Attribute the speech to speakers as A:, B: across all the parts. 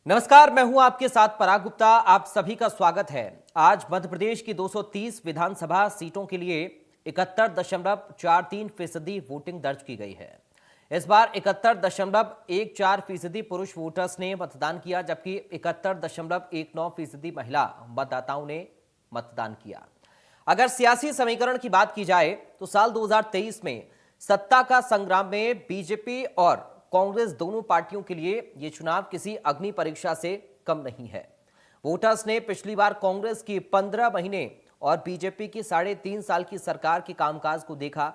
A: नमस्कार, मैं हूं आपके साथ पराग गुप्ता। आप सभी का स्वागत है। आज मध्य प्रदेश की 230 विधानसभा सीटों के लिए 71.43% वोटिंग दर्ज की गई है। इस बार 71.14% पुरुष वोटर्स ने मतदान किया, जबकि 71.19% महिला मतदाताओं ने मतदान किया। अगर सियासी समीकरण की बात की जाए तो साल 2023 में सत्ता का संग्राम में बीजेपी और कांग्रेस दोनों पार्टियों के लिए यह चुनाव किसी अग्नि परीक्षा से कम नहीं है। वोटर्स ने पिछली बार कांग्रेस की 15 महीने और बीजेपी की 3.5 साल की सरकार के कामकाज को देखा।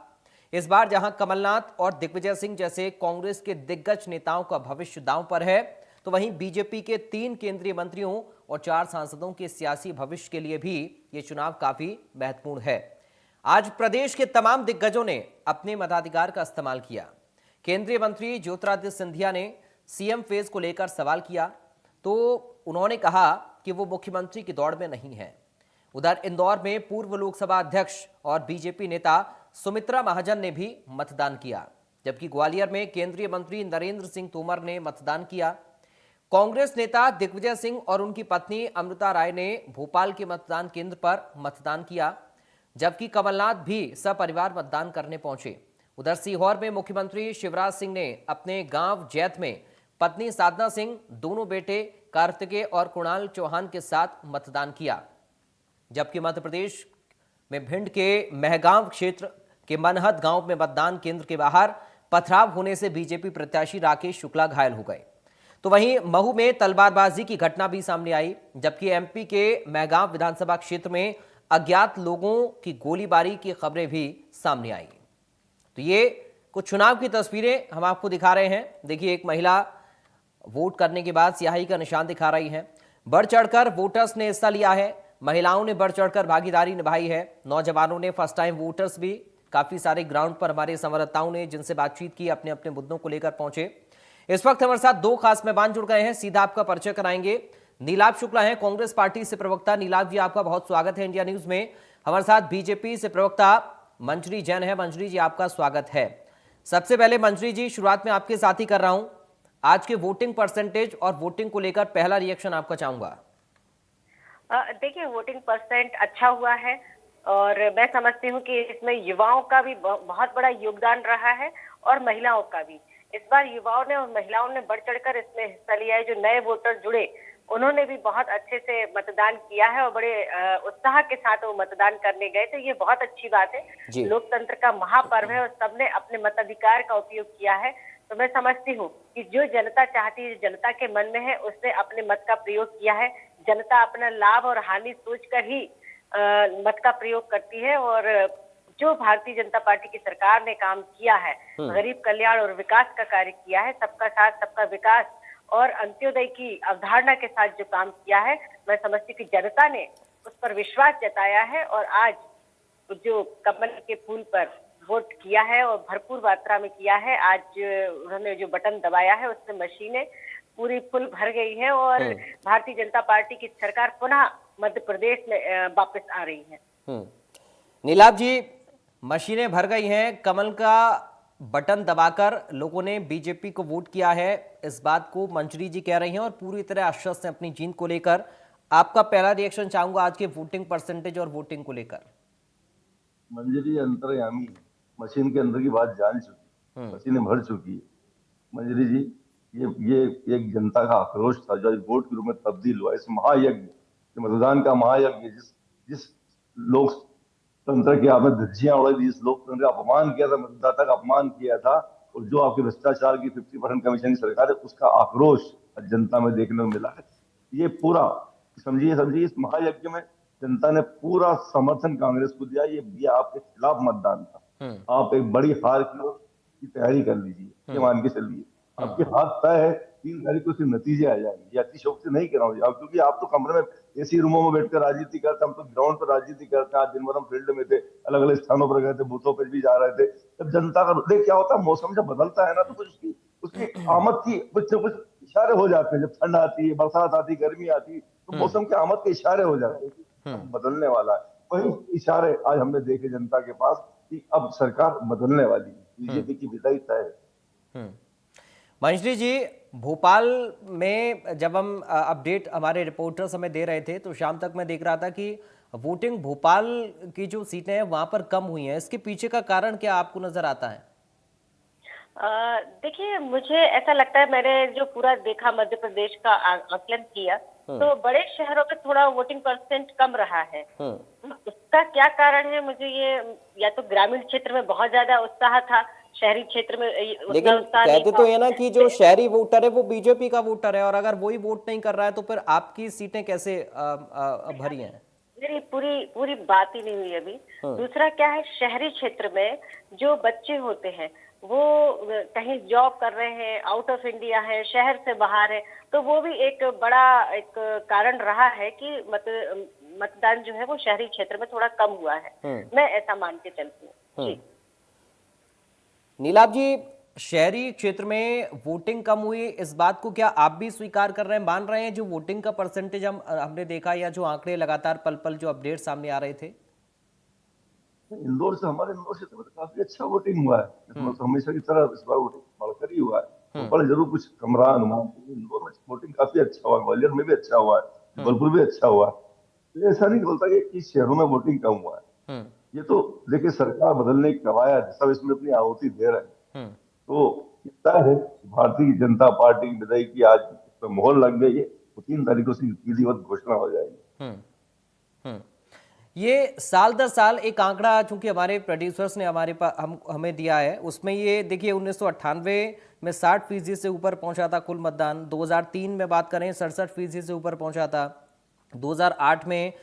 A: इस बार जहां कमलनाथ और दिग्विजय सिंह जैसे कांग्रेस के दिग्गज नेताओं का भविष्य दांव पर है, तो वहीं बीजेपी के 3 केंद्रीय मंत्रियों और 4 सांसदों के सियासी भविष्य के लिए भी यह चुनाव काफी महत्वपूर्ण है। आज प्रदेश के तमाम दिग्गजों ने अपने मताधिकार का इस्तेमाल किया। केंद्रीय मंत्री ज्योतिरादित्य सिंधिया ने सीएम फेज को लेकर सवाल किया तो उन्होंने कहा कि वो मुख्यमंत्री की दौड़ में नहीं है। उधर इंदौर में पूर्व लोकसभा अध्यक्ष और बीजेपी नेता सुमित्रा महाजन ने भी मतदान किया, जबकि ग्वालियर में केंद्रीय मंत्री नरेंद्र सिंह तोमर ने मतदान किया। कांग्रेस नेता दिग्विजय सिंह और उनकी पत्नी अमृता राय ने भोपाल के मतदान केंद्र पर मतदान किया, जबकि कमलनाथ भी सपरिवार मतदान करने पहुंचे। उधर सीहोर में मुख्यमंत्री शिवराज सिंह ने अपने गांव जैत में पत्नी साधना सिंह, दोनों बेटे कार्तिकेय और कुणाल चौहान के साथ मतदान किया, जबकि मध्य प्रदेश में भिंड के महगांव क्षेत्र के मनहद गांव में मतदान केंद्र के बाहर पथराव होने से बीजेपी प्रत्याशी राकेश शुक्ला घायल हो गए। तो वहीं महू में तलवारबाजी की घटना भी सामने आई, जबकि एमपी के महगांव विधानसभा क्षेत्र में अज्ञात लोगों की गोलीबारी की खबरें भी सामने आई। तो ये कुछ चुनाव की तस्वीरें हम आपको दिखा रहे हैं। देखिए, एक महिला वोट करने के बाद स्याही का निशान दिखा रही है। बढ़ चढ़कर वोटर्स ने हिस्सा लिया है, महिलाओं ने बढ़ चढ़कर भागीदारी निभाई है, नौजवानों ने, फर्स्ट टाइम वोटर्स भी काफी सारे ग्राउंड पर हमारे संवाददाताओं ने जिनसे बातचीत की अपने अपने मुद्दों को लेकर पहुंचे। इस वक्त हमारे साथ 2 खास मेहमान जुड़ गए हैं, सीधा आपका परिचय कराएंगे। नीलाभ शुक्ला हैं कांग्रेस पार्टी से प्रवक्ता। नीलाभ जी, आपका बहुत स्वागत है इंडिया न्यूज में। हमारे साथ बीजेपी से प्रवक्ता मंजरी जैन है। मंजरी जी, आपका स्वागत है। सबसे पहले मंजरी जी, शुरुआत में आपके साथ ही कर रहा हूं, आज के वोटिंग परसेंटेज और वोटिंग को लेकर पहला रिएक्शन आपका चाहूंगा।
B: देखिए, वोटिंग परसेंट अच्छा हुआ है और मैं समझती हूँ कि इसमें युवाओं का भी बहुत बड़ा योगदान रहा है और महिलाओं का भी। इस बार युवाओं ने और महिलाओं ने बढ़ चढ़कर इसमें हिस्सा लिया है। जो नए वोटर जुड़े उन्होंने भी बहुत अच्छे से मतदान किया है और बड़े उत्साह के साथ वो मतदान करने गए, तो ये बहुत अच्छी बात है। लोकतंत्र का महापर्व है और सबने अपने मताधिकार का उपयोग किया है। तो मैं समझती हूँ कि जो जनता चाहती है, जो जनता के मन में है, उसने अपने मत का प्रयोग किया है। जनता अपना लाभ और हानि सोचकर ही मत का प्रयोग करती है और जो भारतीय जनता पार्टी की सरकार ने काम किया है, गरीब कल्याण और विकास का कार्य किया है, सबका साथ सबका विकास और अंत्योदय की अवधारणा के साथ जो काम किया है, मैं समझती हूँ कि जनता ने उस पर विश्वास जताया है और आज जो कमल के फूल पर वोट किया है और भरपूर मात्रा में किया है। आज उन्होंने जो बटन दबाया है उससे मशीनें पूरी फुल भर गई है और भारतीय जनता पार्टी की सरकार पुनः मध्य प्रदेश में वापस आ रही है।
A: नीलाभ जी, मशीनें भर गई हैं, कमल का बटन दबाकर लोगों ने बीजेपी को वोट किया है, इस बात को मंजरी जी कह रही हैं और पूरी तरह आश्वस्त हैं अपनी जीत को लेकर। आपका पहला रिएक्शन चाहूंगा आज के वोटिंग परसेंटेज और वोटिंग को लेकर।
C: मंजरी अंतर्यामी मशीन के अंदर की बात जान चुकी, मशीनें भर चुकी है। मंजरी जी, ये एक जनता का आक्रोश था जो वोट के रूप में तब्दील हुआ। इस महायज्ञ, मतदान का महायज्ञ, जिस लोकतंत्र के आपने धज्जियां उड़ाई दी, जिस लोकतंत्र का अपमान किया था, मतदाता का अपमान किया था, और जो आपकी भ्रष्टाचार की 50% कमीशन की सरकार है, उसका आक्रोश जनता में देखने को मिला है। ये पूरा समझिए इस महायज्ञ में जनता ने पूरा समर्थन कांग्रेस को दिया। ये आपके खिलाफ मतदान था। आप एक बड़ी हार की तैयारी कर लीजिए, ये मान के चलिए आपकी हार तय है। 3 तारीख को उसके नतीजे आ जाएंगे। अतिशोक से नहीं कह रहा हूँ, क्योंकि आप तो कमरे में एसी रूमों में बैठकर राजनीति करते, हम तो ग्राउंड पर राजनीति करते हैं। आज दिन भर हम फील्ड में थे, अलग अलग स्थानों पर गए थे, बूथों पर भी जा रहे थे। जब जनता का देख क्या होता है, मौसम जब बदलता है ना, तो कुछ उसकी आमद की कुछ इशारे हो जाते हैं। जब ठंड आती है, बरसात आती, गर्मी आती, तो मौसम के आमद के इशारे हो जाते हैं, बदलने वाला है। वही इशारे आज हमने देखे जनता के पास कि अब सरकार बदलने वाली है, बीजेपी की विदाई तय है।
A: मंजरी जी, भोपाल में जब हम अपडेट हमारे रिपोर्टर्स हमें दे रहे थे तो शाम तक मैं देख रहा था कि वोटिंग भोपाल की जो सीटें हैं वहां पर कम हुई हैं। इसके पीछे का कारण क्या आपको नजर आता है?
B: देखिए, मुझे ऐसा लगता है, मैंने जो पूरा देखा मध्य प्रदेश का आकलन किया, तो बड़े शहरों में थोड़ा वोटिंग परसेंट कम रहा है। उसका क्या कारण है, मुझे ये, या तो ग्रामीण क्षेत्र में बहुत ज्यादा उत्साह था, शहरी क्षेत्र में उतना
A: लेकिन
B: उत्साह नहीं
A: कहते
B: था।
A: तो ये ना कि जो शहरी वोटर है वो बीजेपी का वोटर है, और अगर वही वोट नहीं कर रहा है तो फिर आपकी सीटें कैसे भरी हैं?
B: मेरी पूरी पूरी बात ही नहीं हुई अभी। दूसरा क्या है, शहरी क्षेत्र में जो बच्चे होते हैं वो कहीं जॉब कर रहे हैं, आउट ऑफ इंडिया है, शहर से बाहर है, तो वो भी एक बड़ा एक कारण रहा है कि मतदान जो है वो शहरी क्षेत्र में थोड़ा कम हुआ है। मैं ऐसा मान के चलती हूँ जी।
A: नीलाभ जी, शहरी क्षेत्र में वोटिंग कम हुई, इस बात को क्या आप भी स्वीकार कर रहे हैं, मान रहे हैं? जो वोटिंग का परसेंटेज हमने देखा, या जो आंकड़े लगातार पल पल जो अपडेट सामने आ रहे थे।
C: इंदौर से, हमारे इंदौर क्षेत्र में तो काफी अच्छा वोटिंग हुआ है। तो हमेशा की तरह इस बार वोटिंग बढ़कर ही हुआ है। भोपाल जरूर कुछ कम रहा अनुमान, इंदौर में वोटिंग काफी अच्छा हुआ है, ग्वालियर में भी अच्छा हुआ है, जबलपुर भी अच्छा हुआ है। तो ऐसा नहीं बोलता कि इस शहरों में वोटिंग कम हुआ है। ये तो देखिए, सरकार बदलने की कवायद, सब इसमें अपनी आहुति दे रहे हैं। तो तय है, भारतीय जनता पार्टी की विदाई की आज मोहर लग गई है, तो 3 तारीख से विधिवत घोषणा हो जाएगी।
A: ये साल दर साल एक आंकड़ा चूंकि हमारे प्रोड्यूसर्स ने हमारे पास हमें दिया है, उसमें ये देखिए 1998 में 60% से ऊपर पहुंचा था कुल मतदान। 2003 में बात करें 67% से ऊपर पहुंचा था। 2008 में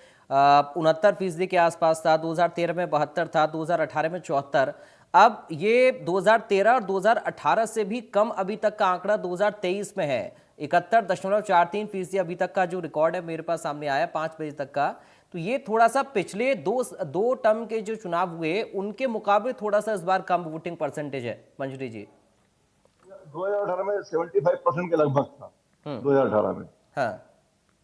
A: 69% के आसपास था। 2013 में 72 था। 2018 में 74। अब ये 2013 और 2018 से भी कम अभी तक का आंकड़ा 2023 में है। 71.43% अभी तक का जो रिकॉर्ड है मेरे पास सामने आया 5 बजे तक का। तो ये थोड़ा सा पिछले दो टर्म के जो चुनाव हुए उनके मुकाबले थोड़ा सा इस बार कम वोटिंग परसेंटेज है। मंजरी जी,
C: 2018 में 75% के लगभग था। 2018 में।
A: हाँ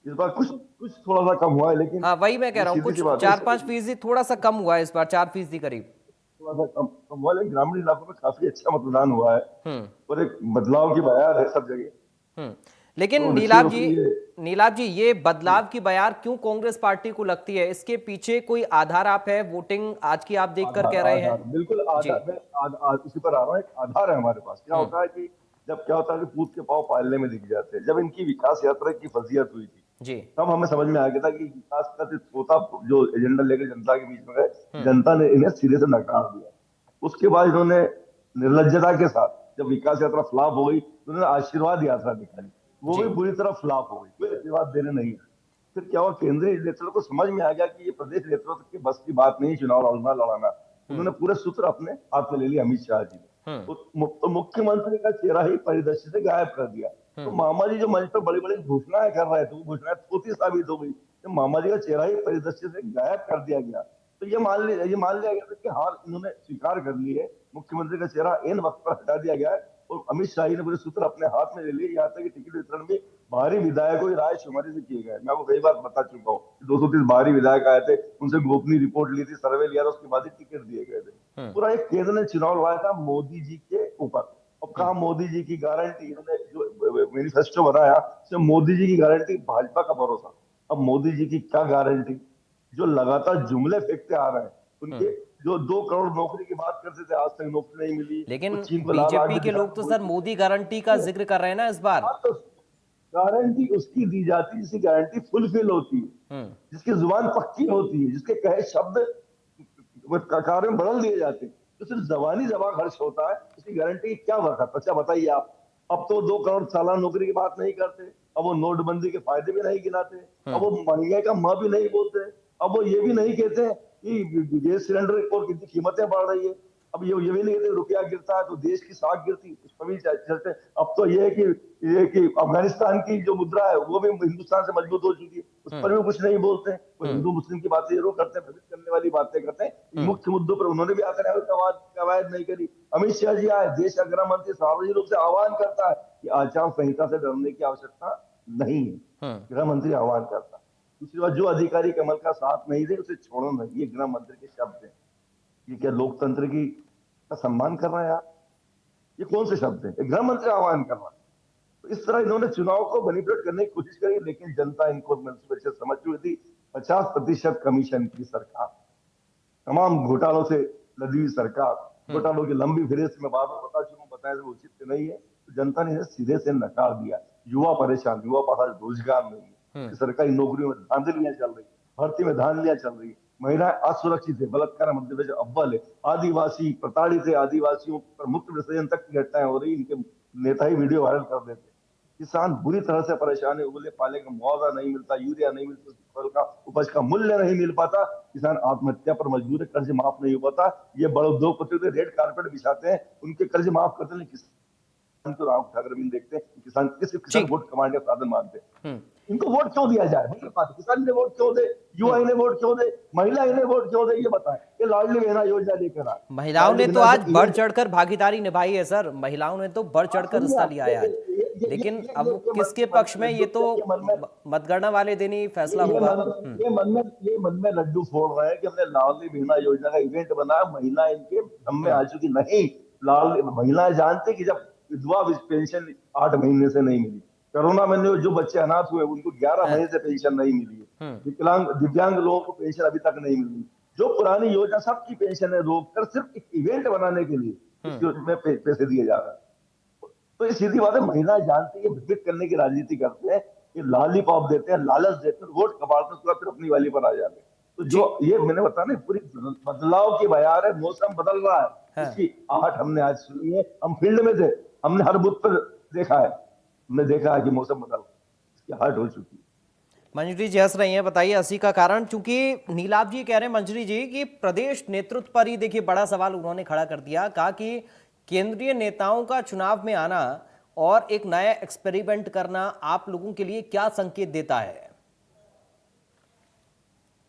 C: इस बार कुछ कुछ थोड़ा सा कम हुआ है, लेकिन
A: हाँ, वही मैं कह
C: ये
A: रहा हूँ,
C: सीधी सी
A: कुछ
C: बात है,
A: 4-5% थोड़ा सा कम हुआ है इस बार, 4% करीब।
C: थोड़ा सा कम हुआ, लेकिन ग्रामीण इलाकों में काफी अच्छा मतदान हुआ है और एक बदलाव की बयार है सब जगह।
A: लेकिन
C: तो निश्चित
A: नीलाभ
C: रूप
A: जी,
C: से ये
A: ये बदलाव की बयार क्यों कांग्रेस पार्टी को लगती है? इसके पीछे कोई आधार आप है वोटिंग आज की आप देखकर
C: आधार
A: कह रहे हैं?
C: आधार बिल्कुल
A: जी।
C: आधार, मैं इसी पर आ रहा हूँ। एक आधार है हमारे पास। क्या होता है कि जब क्या होता है कि पूत के पांव पालने में दिख जाते हैं। जब इनकी विकास यात्रा की फजीयत हुई थी,
A: जी।
C: तब हमें समझ में आ गया था कि विकास का जो छोटा जो एजेंडा लेकर जनता के बीच में गए, जनता ने इन्हें सिरे से नकार दिया। उसके बाद इन्होंने निर्लज्जता के साथ, जब विकास यात्रा फ्लॉप हो गई, तो उन्होंने आशीर्वाद यात्रा निकाली, वो
A: जी।
C: भी पूरी तरह फ्लॉप हो गई, कोई आशीर्वाद देने नहीं है। फिर क्या हुआ, केंद्रीय नेतृत्व को समझ में आ गया कि ये प्रदेश नेतृत्व की बस की बात नहीं चुनाव लड़ना। उन्होंने पूरे सूत्र अपने हाथ में ले लिए अमित शाह जी ने। तो मुख्यमंत्री का चेहरा ही परिदृश्य से गायब कर दिया। तो मामा जी जो मंच पर बड़ी बड़ी घोषणाएं कर रहे थे, वो घोषणाएं थोती साबित हो गई। तो मामा जी का चेहरा ही परिदृश्य से गायब कर दिया गया। तो ये मान लिया गया था कि हार इन्होंने स्वीकार कर ली है। मुख्यमंत्री का चेहरा इन वक्त पर हटा दिया गया है और अमित शाह जी ने पूरे सूत्र अपने हाथ में ले लिए। यहाँ तक कि टिकट वितरण भी बाहरी विधायकों की रायशुमारी से किए गए। मैं आपको कई बार बता चुका हूँ, 230 बाहरी विधायक आए थे, उनसे गोपनीय रिपोर्ट ली थी, सर्वे लिया था, उसके बाद ही टिकट दिए गए थे। पूरा एक केंद्र ने चुनाव लड़ाया था मोदी जी के ऊपर। अब कहा मोदी जी की गारंटी, इन्होंने जो मैनिफेस्टो बनाया उसमें मोदी जी की गारंटी, भाजपा का भरोसा। अब मोदी जी की क्या गारंटी, जो लगातार जुमले फेंकते आ रहे हैं। उनके जो 2 करोड़ नौकरी की बात करते थे, आज तक नौकरी नहीं मिली।
A: लेकिन
C: वो चीन को लाल आग
A: बीजेपी
C: में
A: के
C: दिखाना
A: लोग तो
C: बोल
A: सर
C: चुके
A: मोदी गारंटी का
C: हैं।
A: जिक्र कर रहे हैं ना इस बार।
C: हाँ, तो गारंटी उसकी दी जाती है जिसकी गारंटी फुलफिल होती है, जिसकी जुबान पक्की होती है, जिसके कहे शब्द कार्य में बदल दिए जाते हैं। तो सिर्फ जबानी जमा खर्च होता है, उसकी गारंटी की क्या वक्त? अच्छा बताइए आप। अब तो 2 करोड़ सालाना नौकरी की बात नहीं करते, अब वो नोटबंदी के फायदे भी नहीं गिनाते, अब वो महंगाई का मां भी नहीं बोलते, अब वो ये भी नहीं कहते कि गैस सिलेंडर की कीमतें बढ़ रही है। अब ये भी नहीं कहते रुपया गिरता है तो देश की साख गिरती, उस पर भी चलते। अब तो ये कि अफगानिस्तान की जो मुद्रा है वो भी हिंदुस्तान से मजबूत हो चुकी है, उस पर भी कुछ नहीं बोलते हैं। वो हिंदू मुस्लिम की बातें जरूर करते हैं, भ्रमित करने वाली बातें करते हैं। मुख्य मुद्दों पर उन्होंने भी आकर कवायद नहीं करी। अमित शाह जी आए, देश का गृह मंत्री सार्वजनिक रूप से आह्वान करता है कि आचार संहिता से डरने की आवश्यकता नहीं है। गृह मंत्री आह्वान करता है। दूसरी बात, जो अधिकारी कमल का साथ नहीं दे उसे छोड़ो नहीं, ये गृह मंत्री के शब्द हैं। ये क्या लोकतंत्र का सम्मान कर रहा है यार? ये कौन से शब्द है? गृह मंत्री आह्वान कर रहा है। तो इस तरह इन्होंने चुनाव को मैनिपुलेट करने की कोशिश करी, लेकिन जनता इनको समझ चुकी थी। 50% कमीशन की सरकार, तमाम घोटालों से लदी हुई सरकार, घोटालों की लंबी फेहरिस्त में बार बार बताया वो उचित नहीं है, तो जनता ने सीधे से नकार दिया। युवा परेशान, युवा पास आज रोजगार नहीं है, सरकारी नौकरियों में धांधलियां चल रही, भर्ती में धांधलियां चल रही, महिलाएं असुरक्षित है, बलात्कार मध्य प्रदेश अव्वल है, आदिवासी प्रताड़ित है, आदिवासियों पर मुक्त विसर्जन तक की घटनाएं हो रही, इनके नेता ही वीडियो वायरल कर देते। किसान बुरी तरह से परेशान है, उगले पाले का मुआवजा नहीं मिलता, यूरिया नहीं मिलता, फसल का उपज का मूल्य नहीं मिल पाता, किसान आत्महत्या पर मजबूर है, कर्ज माफ नहीं हो पाता। ये बड़े उद्योगपति रेड कारपेट बिछाते हैं, उनके कर्ज माफ करते हैं, लेकिन किसान तो राम ठाकरे भी नहीं देखते, किसान किसान
A: ठीक।
C: वोट कमाने का साधन मानते हैं। इनको वोट क्यों दिया जाए, मतलब बात किसान ने वोट क्यों दे, युवा इन्हें वोट क्यों दे, महिला इन्हें वोट क्यों दे, ये बताएं। ये लाडली बहना योजना लेकर आए,
A: महिलाओं ने
C: लाडली
A: तो
C: बहना
A: आज
C: से
A: बढ़
C: इवेंट,
A: चढ़कर भागीदारी निभाई है सर, महिलाओं ने तो बढ़ चढ़कर
C: सुनिए
A: हिस्सा
C: आप,
A: लिया है आज। लेकिन अब वो किसके पक्ष में, ये तो मतगणना वाले दिन ही फैसला होगा।
C: ये मन में लड्डू फोड़ रहे हैं कि हमने लाडली बहना योजना का इवेंट बनाया, महिला इनके दम में आ चुकी। नहीं, लाल महिलाएं जानते कि जब विधवा पेंशन 8 महीने से नहीं मिली, कोरोना में जो बच्चे अनाथ हुए उनको 11 महीने से पेंशन नहीं मिली है, विकलांग दिव्यांग लोगों को पेंशन अभी तक नहीं मिली। जो पुरानी योजना सबकी पेंशन है रोक कर सिर्फ एक इवेंट बनाने के लिए इस योजना में पैसे दिए जा रहे हैं। तो ये सीधी बात है, महिलाएं जानती है, विकृत करने की राजनीति करते हैं, ये लॉलीपॉप देते हैं, लालच देते हैं, वोट कबाड़ते हैं, उसके बाद फिर अपनी वाली पर आ जाते हैं। तो जो ये मैंने बताया ना, पूरी बदलाव की बयार है, मौसम बदल रहा है, इसकी आहट हमने आज सुनी है। हम फील्ड में थे, हमने हर बूथ पर देखा है, हमने देखा है कि मौसम बदल, इसकी आहट हो चुकी है।
A: मंजरी जी हंस रही हैं, बताइए हंसी का कारण। चूंकि नीलाभ जी कह रहे हैं मंजरी जी कि प्रदेश नेतृत्व पर ही देखिए बड़ा सवाल उन्होंने खड़ा कर दिया, कहा कि केंद्रीय नेताओं का चुनाव में आना और एक नया एक्सपेरिमेंट करना आप लोगों के लिए क्या संकेत देता है।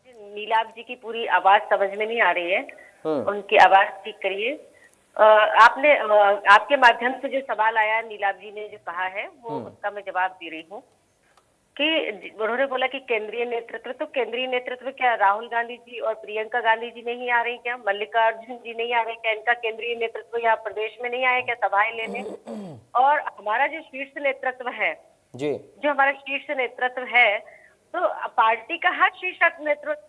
B: नीलाभ जी की पूरी आवाज समझ में नहीं आ रही है, उनकी आवाज ठीक करिए। आपने आपके माध्यम से जो सवाल आया, नीलाभ जी ने जो कहा है वो उसका मैं जवाब दे रही हूँ कि उन्होंने बोला कि केंद्रीय नेतृत्व, तो केंद्रीय नेतृत्व क्या राहुल गांधी जी और प्रियंका गांधी जी नहीं आ रही क्या, मल्लिकार्जुन जी नहीं आ रहे क्या, इनका केंद्रीय नेतृत्व यहाँ प्रदेश में नहीं आया क्या सभाएं लेने। और हमारा जो शीर्ष नेतृत्व है जी, जो हमारा शीर्ष नेतृत्व है, तो पार्टी का हर शीर्ष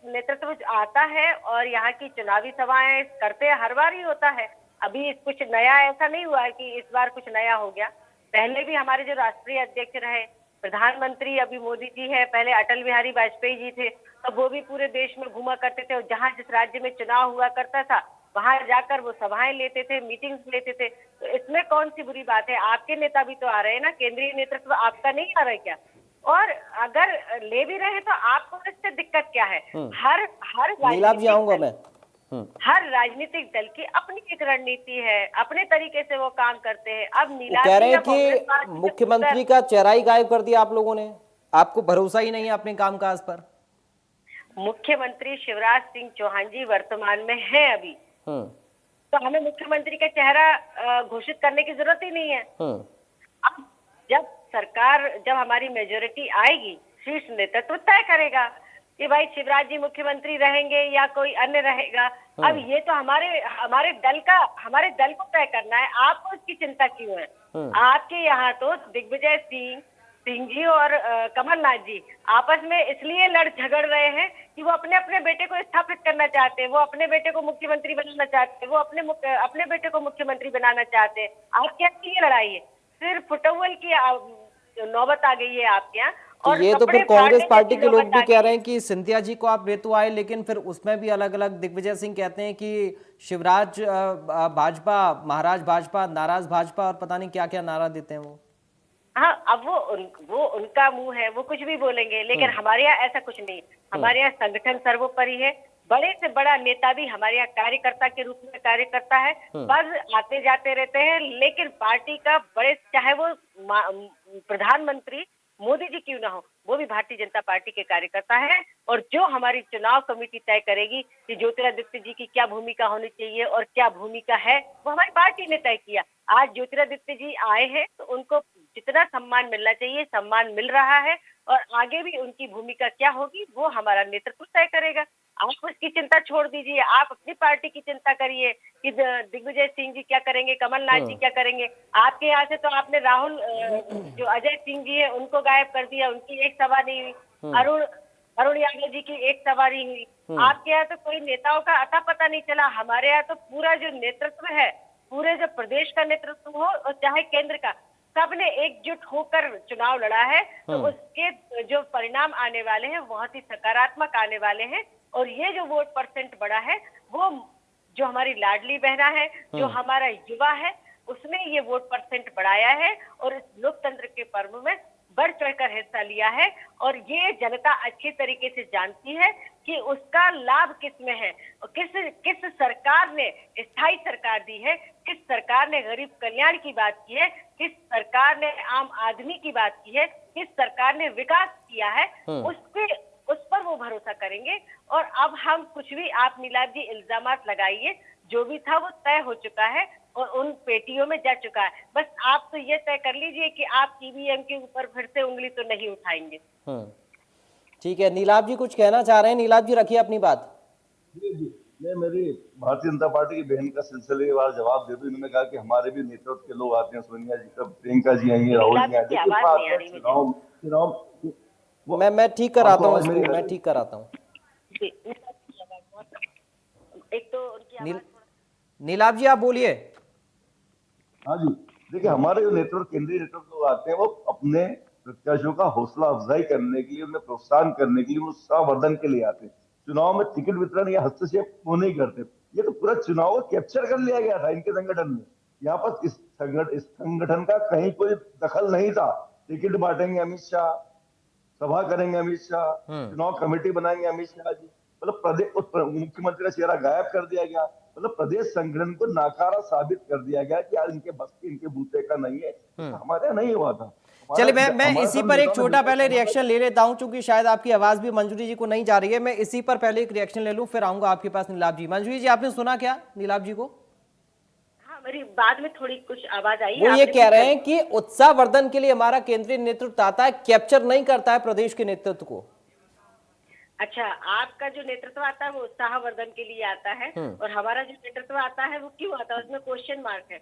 B: नेतृत्व आता है और यहाँ की चुनावी सभाएं करते हैं, हर बार ही होता है। अभी कुछ नया ऐसा नहीं हुआ है कि इस बार कुछ नया हो गया। पहले भी हमारे जो राष्ट्रीय अध्यक्ष रहे, प्रधानमंत्री अभी मोदी जी है, पहले अटल बिहारी वाजपेयी जी थे, तब वो भी पूरे देश में घूमा करते थे और जहां जिस राज्य में चुनाव हुआ करता था वहां जाकर वो सभाएं लेते थे, मीटिंग्स लेते थे। तो इसमें कौन सी बुरी बात है, आपके नेता भी तो आ रहे हैं ना, केंद्रीय नेतृत्व आपका नहीं आ रहा है क्या? और अगर ले भी रहे तो आपको इससे दिक्कत क्या है? हर हर राजनीतिक दल की अपनी एक रणनीति है, अपने तरीके से वो काम करते हैं। अब नीलाभ
A: कह रहे हैं कि मुख्यमंत्री का चेहरा ही गायब कर दिया आप लोगों ने, आपको भरोसा ही नहीं है अपने कामकाज पर।
B: मुख्यमंत्री शिवराज सिंह चौहान जी वर्तमान में है अभी, तो हमें मुख्यमंत्री का चेहरा घोषित करने की जरूरत ही नहीं है। अब जब हमारी मेजोरिटी आएगी, शीर्ष नेतृत्व तय करेगा कि भाई शिवराज जी मुख्यमंत्री रहेंगे या कोई अन्य रहेगा। अब ये तो हमारे दल को तय करना है, आपको इसकी चिंता क्यों है? आपके यहाँ तो दिग्विजय सिंह जी और कमलनाथ जी आपस में इसलिए लड़ झगड़ रहे हैं कि वो अपने अपने बेटे को स्थापित करना चाहते हैं, वो अपने बेटे को मुख्यमंत्री बनाना चाहते हैं, वो अपने बेटे को मुख्यमंत्री बनाना चाहते हैं। आपके यहाँ की लड़ाई है, फिर फुटबॉल की नौबत आ गई है आपके यहाँ।
A: तो ये तो फिर कांग्रेस पार्टी के लोग भी कह रहे हैं कि सिंधिया जी को आप ले तो आए, लेकिन फिर उसमें भी अलग अलग, दिग्विजय सिंह कहते हैं कि शिवराज भाजपा, महाराज भाजपा, नाराज भाजपा और पता नहीं क्या क्या नारा देते हैं वो।
B: हाँ, अब वो उनका मुंह है, वो कुछ भी बोलेंगे, लेकिन हमारे यहाँ ऐसा कुछ नहीं। हमारे यहाँ संगठन सर्वोपरि है, बड़े से बड़ा नेता भी हमारे यहाँ कार्यकर्ता के रूप में कार्य करता है, बस आते जाते रहते हैं, लेकिन पार्टी का बड़े, चाहे वो प्रधानमंत्री मोदी जी क्यों ना हो, वो भी भारतीय जनता पार्टी के कार्यकर्ता है। और जो हमारी चुनाव कमेटी तय करेगी कि ज्योतिरादित्य जी की क्या भूमिका होनी चाहिए और क्या भूमिका है, वो हमारी पार्टी ने तय किया। आज ज्योतिरादित्य जी आए हैं तो उनको जितना सम्मान मिलना चाहिए सम्मान मिल रहा है, और आगे भी उनकी भूमिका क्या होगी वो हमारा नेतृत्व तय करेगा। आप उसकी चिंता छोड़ दीजिए, आप अपनी पार्टी की चिंता करिए कि दिग्विजय सिंह जी क्या करेंगे, कमलनाथ जी क्या करेंगे। आपके यहाँ से तो आपने राहुल जो अजय सिंह जी है उनको गायब कर दिया, उनकी एक सभा नहीं हुई। अरुण यादव जी की एक सभा नहीं हुई। आपके यहाँ तो कोई नेताओं का अता पता नहीं चला। हमारे यहाँ तो पूरा जो नेतृत्व है, पूरे जो प्रदेश का नेतृत्व हो और चाहे केंद्र का, सबने एकजुट होकर चुनाव लड़ा है। तो उसके जो परिणाम आने वाले हैं बहुत ही सकारात्मक आने वाले हैं। और ये जो वोट परसेंट बढ़ा है वो जो हमारी लाडली बहना है, जो हमारा युवा है, उसने ये वोट परसेंट बढ़ाया है और इस लोकतंत्र के पर्व में बढ़ चढ़कर हिस्सा लिया है। और ये जनता अच्छी तरीके से जानती है कि उसका लाभ किस में है, किस सरकार ने स्थायी सरकार दी है, किस सरकार ने गरीब कल्याण की बात की है, किस सरकार ने आम आदमी की बात की है, किस सरकार ने विकास किया है, उस पर वो भरोसा करेंगे। और अब हम कुछ भी, आप नीलाभ जी इल्जामात लगाइए, जो भी था वो तय हो चुका है और उन पेटियों में जा चुका है। बस आप तो ये तय कर लीजिए कि आप ईवीएम के ऊपर फिर से उंगली तो नहीं उठाएंगे।
A: ठीक है, नीलाभ जी कुछ कहना चाह रहे हैं? नीलाभ जी रखिए अपनी बात।
C: जी मैं मेरी भारतीय जनता पार्टी की बहन का सिलसिलेवार जवाब दे दूं। इन्होंने कहा कि हमारे भी नेतृत्व के लोग आते हैं, सोनिया जी का, प्रियंका जी आएंगे, राहुल जी आएंगे। चुनाव
A: मैं ठीक कराता हूँ इसको, मैं ठीक कराता हूँ।
B: एक तो उनकी
A: नीलाभ जी आप बोलिए।
C: हाँ जी, देखिए हमारे जो नेतृत्व, केंद्रीय नेतृत्व लोग आते हैं, वो अपने प्रत्याशियों का हौसला अफजाई करने के लिए, उन्हें प्रोत्साहन करने के लिए, उत्साहवर्धन के लिए आते हैं। चुनाव में टिकट वितरण या हस्तक्षेप वो नहीं करते। ये तो पूरा चुनाव को कैप्चर कर लिया गया था इनके संगठन में। यहाँ पर इस संगठन का कहीं कोई दखल नहीं था। टिकट बांटेंगे अमित शाह, सभा करेंगे अमित शाह, चुनाव कमेटी बनाएंगे अमित शाह जी। मतलब प्रदेश मुख्यमंत्री का चेहरा गायब कर दिया गया। मतलब प्रदेश संगठन को नाकारा साबित कर दिया गया कि यार इनके बस की, इनके बूते का नहीं है। हमारे यहाँ नहीं हुआ था।
A: चलिए मैं इसी पर एक छोटा पहले रिएक्शन ले लेता हूं, क्योंकि शायद आपकी आवाज भी मंजूरी जी को नहीं जा रही है। मैं इसी पर पहले एक रिएक्शन ले लूं, फिर आऊंगा आपके पास नीलाभ जी। मंजूरी जी आपने सुना क्या नीलाभ जी को?
B: हाँ, मेरी बाद में थोड़ी कुछ आवाज आई।
A: वो ये कह रहे हैं कि उत्साहवर्धन के लिए हमारा केंद्रीय नेतृत्व आता है, कैप्चर नहीं करता है प्रदेश के नेतृत्व को।
B: अच्छा, आपका जो नेतृत्व आता है वो उत्साहवर्धन के लिए आता है और हमारा जो नेतृत्व आता है वो क्यों आता है, उसमें क्वेश्चन मार्क है।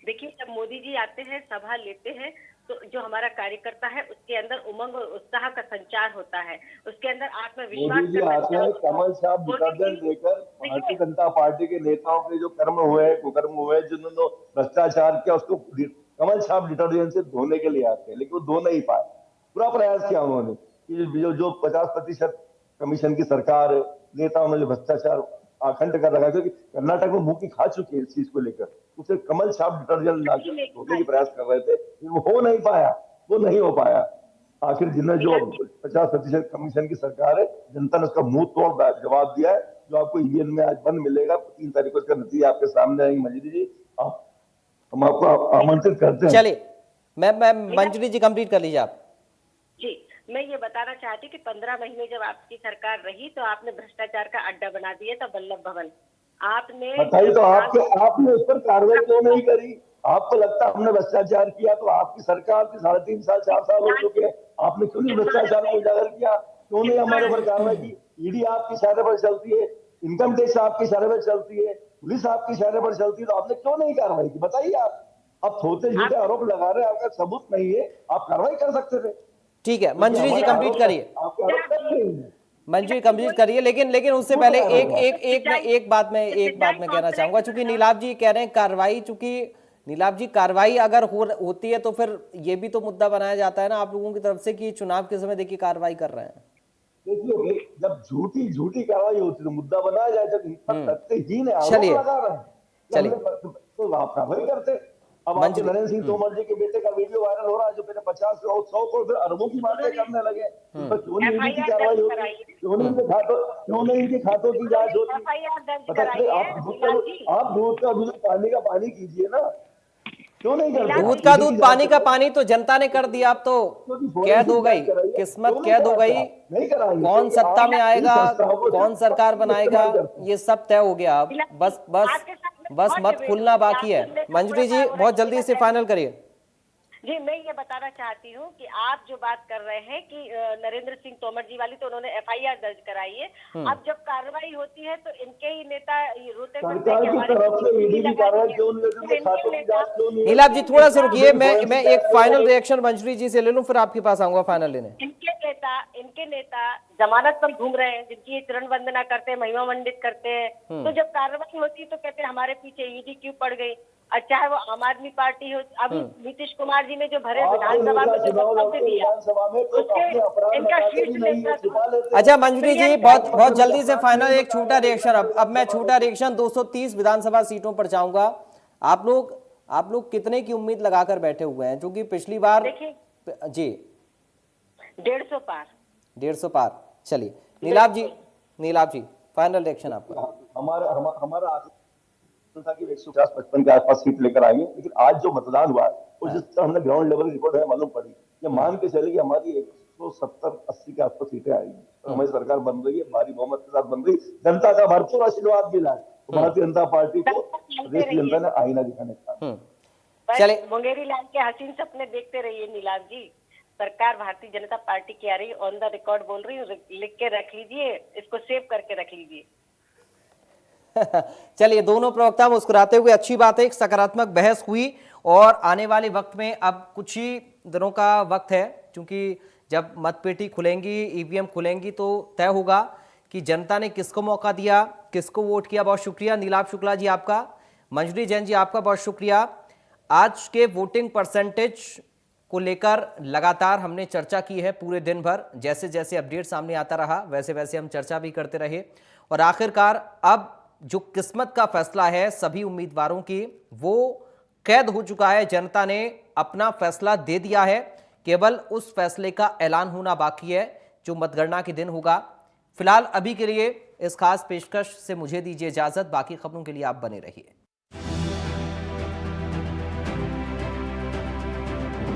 B: देखिए, जब मोदी जी आते हैं, सभा लेते हैं, तो जो हमारा कार्यकर्ता है उसके अंदर उमंग और उत्साह का संचार होता है, उसके अंदर आत्मविश्वास
C: मोदी जी आते हैं कमल छाप डिटर्जेंट लेकर। भारतीय जनता पार्टी के नेताओं के जो कर्म हुए, कुकर्म हुए, जिन्होंने भ्रष्टाचार किया, उसको कमल छाप डिटर्जेंट से धोने के लिए आते हैं, लेकिन वो धो नहीं पाए। पूरा प्रयास किया उन्होंने कि जो 50% कमीशन की सरकार, नेताओं ने जो भ्रष्टाचार आखंड कर रखा, क्योंकि कर्नाटक में मुंह की खा चुकी है इस चीज को लेकर, उसे कमल छाप डिटर्जेंट लाकर धोने की प्रयास कर रहे थे, वो हो नहीं पाया, वो नहीं हो पाया। आखिर जिन्हें जो 50% कमीशन की सरकार है, जनता ने उसका मुंह तोड़ जवाब दिया है, जो आपको ईवीएम में आज बंद मिलेगा। 3 तारीख को इसका नतीजा आपके सामने आएंगे। मंजरी जी, हम आपको आमंत्रित करते हैं।
A: चलिए मैं मंजरी जी कंप्लीट कर लीजिए आप
B: जी। मैं ये बताना चाहती कि 15 महीने जब आपकी सरकार रही तो आपने भ्रष्टाचार का अड्डा बना दिया था वल्लभ भवन। आपने
C: बताइए तो आपने उस पर कार्रवाई क्यों नहीं करी? आपको लगता है हमने भ्रष्टाचार किया? तो आपकी सरकार थी, 3.5 साल 4 साल हो चुके हैं, आपने क्यों नहीं भ्रष्टाचार को उजागर किया? क्यों नहीं हमारे ऊपर कार्रवाई की? ईडी आपके इशारे पर चलती है, इनकम टैक्स आपके इशारे पर चलती है, पुलिस आपके इशारे पर चलती है, तो आपने क्यों नहीं कार्रवाई की? बताइए। आप छोटे छोटे आरोप लगा रहे हैं, आपका सबूत नहीं है, आप कार्रवाई कर सकते थे।
A: ठीक है, मंजरी जी कंप्लीट करिए। मंजूरी कंप्लीट करिए, लेकिन उससे पहले एक बात मैं कहना चाहूंगा। चूंकि नीलाभ जी कह रहे हैं कार्रवाई, चूंकि नीलाभ जी कार्रवाई अगर होती है तो फिर ये भी तो मुद्दा बनाया जाता है ना आप लोगों की तरफ से कि चुनाव के समय देखिए कार्रवाई कर रहे हैं।
C: देखिए, जब झूठी कार्रवाई होती है तो मुद्दा बनाया जाए, जब इन पर तथ्यहीन आरोप लगा रहे हैं, चलिए तो आप कार्रवाई करते। अब आपके नरेंद्र सिंह तोमर जी के बेटे का वीडियो वायरल हो रहा है, जो पहले 50 करोड़ 100 करोड़ फिर अरबों की बातें करने लगे। तो क्यों नहीं इनकी कार्रवाई होती? क्यों नहीं इनके खातों की जांच होती? बताइए, आप दूध का दूध पानी का पानी कीजिए ना, क्यों नहीं करते?
A: दूध का दूध पानी का पानी तो जनता ने कर दिया, अब तो कैद हो गई, किस्मत कैद हो गई। कौन सत्ता में आएगा, कौन सरकार बनाएगा, ये सब तय हो गया। अब बस मत खुलना बाकी है। मंजरी जी बहुत जल्दी से फाइनल करिए।
B: जी, मैं ये बताना चाहती हूँ कि आप जो बात कर रहे हैं कि नरेंद्र सिंह तोमर जी वाली, तो उन्होंने एफआईआर दर्ज कराई है। अब जब कार्रवाई होती है तो इनके ही नेता ये रोते फिरते
C: सरकार
B: हैं कि
C: की
B: हमारे
C: तरफ से ईडी की
B: लगा
C: कार्रवाई
B: दी है।
C: क्यों नहीं होती?
B: तो इनके
C: खातों की
B: नेता
C: जांच क्यों नहीं
A: नीलाभ जी
C: होती?
A: थोड़ा सा रुकिए, मैं
C: फोरेंसिक
A: एक
C: जांच
A: फाइनल
C: क्यों
A: रिएक्शन मंजरी जी से ले लूं, फिर आपके पास आऊंगा फाइनल लेने।
B: इनके नेता जमानत पर घूम रहे हैं, जिनकी ये चरण वंदना करते हैं, महिमा मंडित करते हैं। तो जब कार्रवाई होती है तो कहते हैं हमारे पीछे ईडी क्यों पड़ गई। और चाहे वो आम आदमी पार्टी हो, अभी नीतीश कुमार जी ने जो भरे विधानसभा में जो वक्तव्य दिया, उसके इनका शीर्ष नेता।
A: अच्छा मंजरी जी, बहुत बहुत जल्दी से फाइनल एक छोटा रिएक्शन। अब मैं छोटा रिएक्शन 230 विधानसभा सीटों पर चाहूंगा। आप लोग कितने की उम्मीद लगाकर बैठे हुए हैं? क्योंकि पिछली बार
B: देखिए
A: जी
B: 150 पार।
A: 150 पार। चलिए नीलाभ जी फाइनल रिएक्शन आपका।
C: हमारा आशा था कि 150-55 के आसपास सीट लेकर आएंगे, लेकिन आज जो मतदान हुआ है और जिस तरह हमने ग्राउंड लेवल रिपोर्ट है मालूम पड़ी, ये मान के चले कि हमारी 170-80 के आसपास सीटें आएंगी। तो हमारी सरकार बन रही है, भारी बहुमत के साथ बन रही, जनता का भरपूर आशीर्वाद मिला है। तो भारतीय जनता पार्टी को प्रदेश की जनता ने आईना दिखाने का।
A: चले
B: मुंगेरी लाल के हसीन सपने देखते रहिए नीलाभ जी। सरकार भारतीय जनता पार्टी की आ रही, ऑन द रिकॉर्ड बोल रही हूँ, लिख के रख लीजिए, इसको सेव करके रख लीजिए।
A: चलिए दोनों प्रवक्ता मुस्कुराते हुए, अच्छी बात है, एक सकारात्मक बहस हुई। और आने वाले वक्त में अब कुछ ही दिनों का वक्त है, क्योंकि जब मतपेटी खुलेंगी, ईवीएम खुलेंगी, तो तय होगा कि जनता ने किसको मौका दिया, किसको वोट किया। बहुत शुक्रिया नीलाभ शुक्ला जी आपका, मंजरी जैन जी आपका बहुत शुक्रिया। आज के वोटिंग परसेंटेज को लेकर लगातार हमने चर्चा की है पूरे दिन भर। जैसे जैसे अपडेट सामने आता रहा वैसे वैसे हम चर्चा भी करते रहे, और आखिरकार अब जो किस्मत का फैसला है सभी उम्मीदवारों की, वो कैद हो चुका है। जनता ने अपना फैसला दे दिया है, केवल उस फैसले का ऐलान होना बाकी है जो मतगणना के दिन होगा। फिलहाल अभी के लिए इस खास पेशकश से मुझे दीजिए इजाजत। बाकी खबरों के लिए आप बने रहिए।